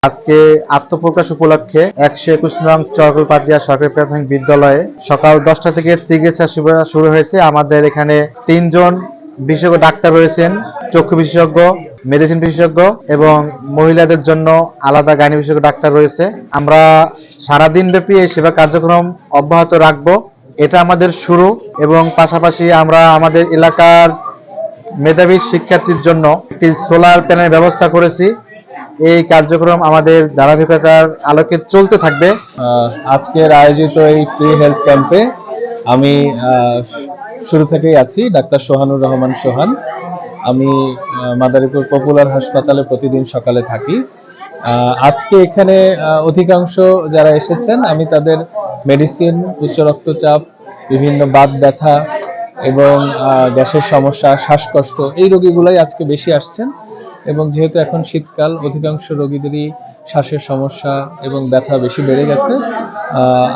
আজকে আত্মপ্রকাশ উপলক্ষে 121 নং চরকলপাতিয়া সরকারি প্রাথমিক বিদ্যালয়ে সকাল 10টা থেকে চিকিৎসা শিবির শুরু হয়েছে। আমাদের এখানে 3 জন বিশেষজ্ঞ ডাক্তার রয়েছেন, চক্ষু বিশেষজ্ঞ, মেডিসিন বিশেষজ্ঞ এবং মহিলাদের জন্য আলাদা গাইনি বিশেষজ্ঞ ডাক্তার রয়েছে। আমরা সারাদিন ব্যাপী এই সেবা কার্যক্রম অব্যাহত রাখবো, এটা আমাদের শুরু। এবং পাশাপাশি আমরা আমাদের এলাকার মেধাবী শিক্ষার্থীর জন্য একটি সোলার প্যানেল ব্যবস্থা করেছি। এই কার্যক্রম আমাদের ধারাবাহিকতার আলোকে চলতে থাকবে। আজকের আয়োজিত এই ফ্রি হেলথ ক্যাম্পে আমি শুরু থেকেই আছি, ডাক্তার সোহানুর রহমান সোহান। আমি মাদারীপুর পপুলার হাসপাতালে প্রতিদিন সকালে থাকি। আজকে এখানে অধিকাংশ যারা এসেছেন আমি তাদের মেডিসিন, উচ্চ রক্তচাপ, বিভিন্ন বাত ব্যথা এবং গ্যাসের সমস্যা, শ্বাসকষ্ট, এই রোগীগুলাই আজকে বেশি আসছেন। এবং যেহেতু এখন শীতকাল, অধিকাংশ রোগীদেরই শ্বাসের সমস্যা এবং ব্যথা বেশি বেড়ে গেছে।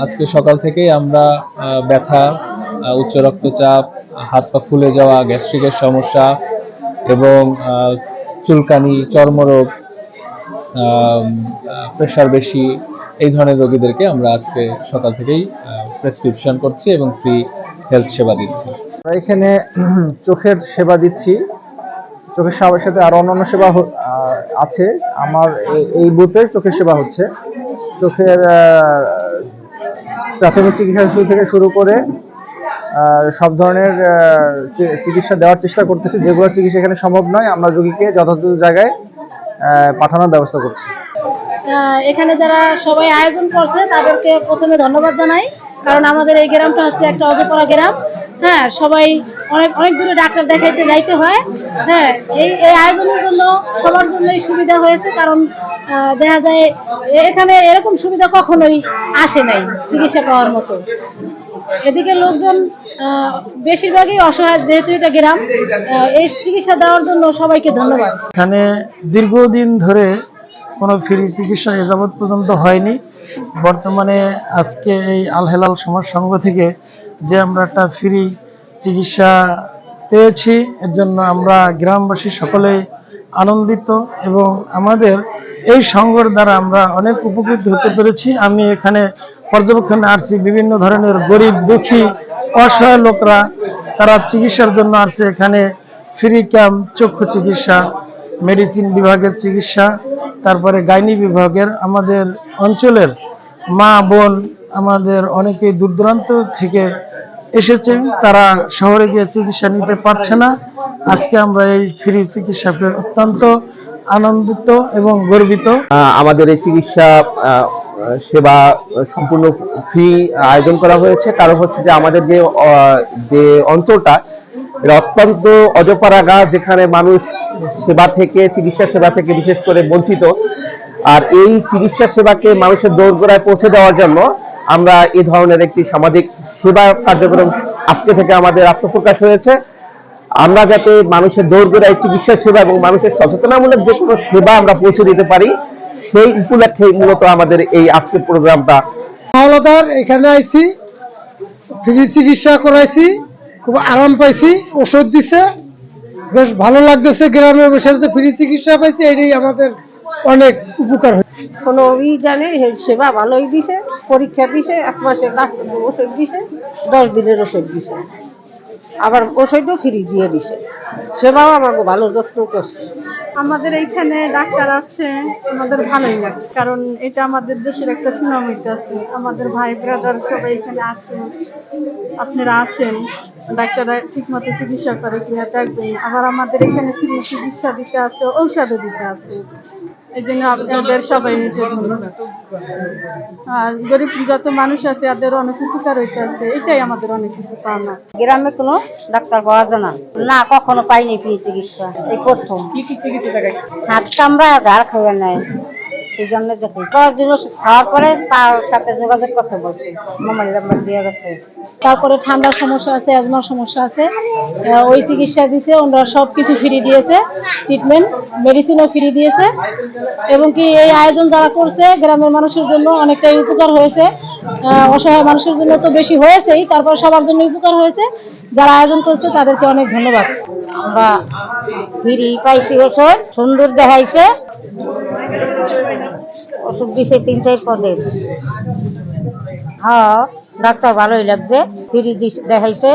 আজকে সকাল থেকেই আমরা ব্যথা, উচ্চ রক্তচাপ, হাত পা ফুলে যাওয়া, গ্যাস্ট্রিকের সমস্যা এবং চুলকানি, চর্মরোগ, প্রেশার বেশি, এই ধরনের রোগীদেরকে আমরা আজকে সকাল থেকেই প্রেসক্রিপশন করছি এবং ফ্রি হেলথ সেবা দিচ্ছি। এখানে চোখের সেবা দিচ্ছি, চোখের সেবার সাথে আরো অন্যান্য সেবা আছে। আমার এই বুথে চোখের সেবা হচ্ছে। চোখের প্রাথমিক চিকিৎসা থেকে শুরু করে সব ধরনের চিকিৎসা দেওয়ার চেষ্টা করতেছি। যেগুলো চিকিৎসা এখানে সম্ভব নয়, আমরা রোগীকে যথাযথ জায়গায় পাঠানোর ব্যবস্থা করছি। এখানে যারা সবাই আয়োজন করছে তাদেরকে প্রথমে ধন্যবাদ জানাই, কারণ আমাদের এই গ্রামটা হচ্ছে একটা অজপাড়া গ্রাম। হ্যাঁ, সবাই অনেক দূরে ডাক্তার দেখাইতে যাইতে হয়। হ্যাঁ, এই আয়োজনের জন্য সবার জন্যই সুবিধা হয়েছে, কারণ দেখা যায় এখানে এরকম সুবিধা কখনোই আসে নাই চিকিৎসা পাওয়ার মতো। এদিকে লোকজন বেশিরভাগই অসহায়, যেহেতু এটা গ্রাম। এই চিকিৎসা দেওয়ার জন্য সবাইকে ধন্যবাদ। এখানে দীর্ঘদিন ধরে কোনো ফ্রি চিকিৎসা এ যাবৎ পর্যন্ত হয়নি। বর্তমানে আজকে এই আল হেলাল সমাজ সংঘ থেকে যে আমরা একটা ফ্রি চিকিৎসা পেয়েছি, এর জন্য আমরা গ্রামবাসী সকলেই আনন্দিত এবং আমাদের এই সংঘের দ্বারা আমরা অনেক উপকৃত হতে পেরেছি। আমি এখানে পর্যবেক্ষণে আসছি, বিভিন্ন ধরনের গরিব, দুঃখী, অসহায় লোকরা তারা চিকিৎসার জন্য আসছে। এখানে ফ্রি ক্যাম্প, চক্ষু চিকিৎসা, মেডিসিন বিভাগের চিকিৎসা, তারপরে গাইনি বিভাগের। আমাদের অঞ্চলের মা বোন আমাদের অনেকেই দূর দূরান্ত থেকে এসেছেন, তারা শহরে গিয়ে চিকিৎসা নিতে পারছে না। আজকে আমরা এই ফ্রি চিকিৎসা পেয়ে অত্যন্ত আনন্দিত এবং গর্বিত। আমাদের এই চিকিৎসা সেবা সম্পূর্ণ ফ্রি আয়োজন করা হয়েছে। কারণ হচ্ছে যে আমাদের যে অঞ্চলটা এটা অত্যন্ত অজপাড়াগা, যেখানে মানুষ চিকিৎসা সেবা থেকে বিশেষ করে বঞ্চিত। আর এই চিকিৎসা সেবাকে মানুষের দোরগোড়ায় পৌঁছে দেওয়ার জন্য আমরা এই ধরনের একটি সামাজিক সেবা কার্যক্রম আজকে থেকে আমাদের আত্মপ্রকাশ হয়েছে। আমরা যাতে মানুষের দোরগোড়ায় চিকিৎসা সেবা এবং মানুষের সচেতনামূলক যে কোনো সেবা আমরা পৌঁছে দিতে পারি, সেই উপলক্ষে মূলত আমাদের এই আজকের প্রোগ্রামটা। হাওলাদার এখানে আইছি, ফ্রি চিকিৎসা করাইছি, খুব আরাম পাইছি, ওষুধ দিছে, বেশ ভালো লাগতেছে। গ্রামে বসে ফ্রি চিকিৎসা পাইছি, এটাই আমাদের অনেক উপকার হয়েছে। কোনো অভিযানে সেবা ভালোই দিছে, পরীক্ষা দিছে, 1 মাসের ওষুধ দিছে, 10 দিনের ওষুধ দিছে, আবার ওষুধও ফ্রি দিয়ে দিছে। সেবাও আমাকে ভালো যত্ন করছে। আমাদের এইখানে ডাক্তার আসছে, আমাদের ভালোই লাগছে, কারণ এটা আমাদের দেশের একটা সুনামিতে আছে। আমাদের ভাই ব্রাদার সবাই এখানে আছে, আপনারা আছেন, ডাক্তাররা ঠিক মতো চিকিৎসা করে কিনা দেখবেন। আবার আমাদের এখানে ফ্রি চিকিৎসা দিতে আছে, ঔষধও দিতে আছে। এই জন্য আপনাদের সবাই ধন্যবাদ। আর গরিব যত মানুষ আছে তাদের অনেক উপকার হইতে আছে, এটাই আমাদের অনেক কিছু পাওনা। গ্রামে কোনো ডাক্তার পাওয়া যায় না, কখনো পাইনি ফ্রি চিকিৎসা, এই প্রথম। কি চিকিৎসা দেখায়? হাত কামড়া ঝাড় খাইয়ে নেয়, এই জন্য দেখি 10 দিন ওষুধ খাওয়ার পরে তার সাথে যোগাযোগ করতে বলছে, মোবাইল নাম্বার দিয়ে গেছে। তারপরে ঠান্ডার সমস্যা আছে, অ্যাজমার সমস্যা আছে, ওই চিকিৎসা দিয়েছে। ওনারা সব কিছু ফ্রি দিয়েছে, ট্রিটমেন্ট, মেডিসিনও ফ্রি দিয়েছে। এবং কি এই আয়োজন যারা করছে গ্রামের মানুষের জন্য অনেকটাই উপকার হয়েছে। অসহায় মানুষের জন্য তো বেশি হয়েছেই, তারপর সবার জন্য উপকার হয়েছে। যারা আয়োজন করছে তাদেরকে অনেক ধন্যবাদ। আমরা ফ্রি পাইছি, ওষুধ সুন্দর দেখাইছে। ওষুধ দিছে 3-4 পদের। হ্যাঁ, ডাক্তার ভালোই লাগছে, ফ্রি দেখাইছে।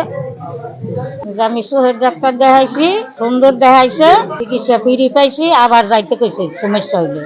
আমি চোখের ডাক্তার দেখাইছি, সুন্দর দেখাইছে, চিকিৎসা ফ্রি পাইছি, আবার যাইতে কইছে সমস্যা হইলে।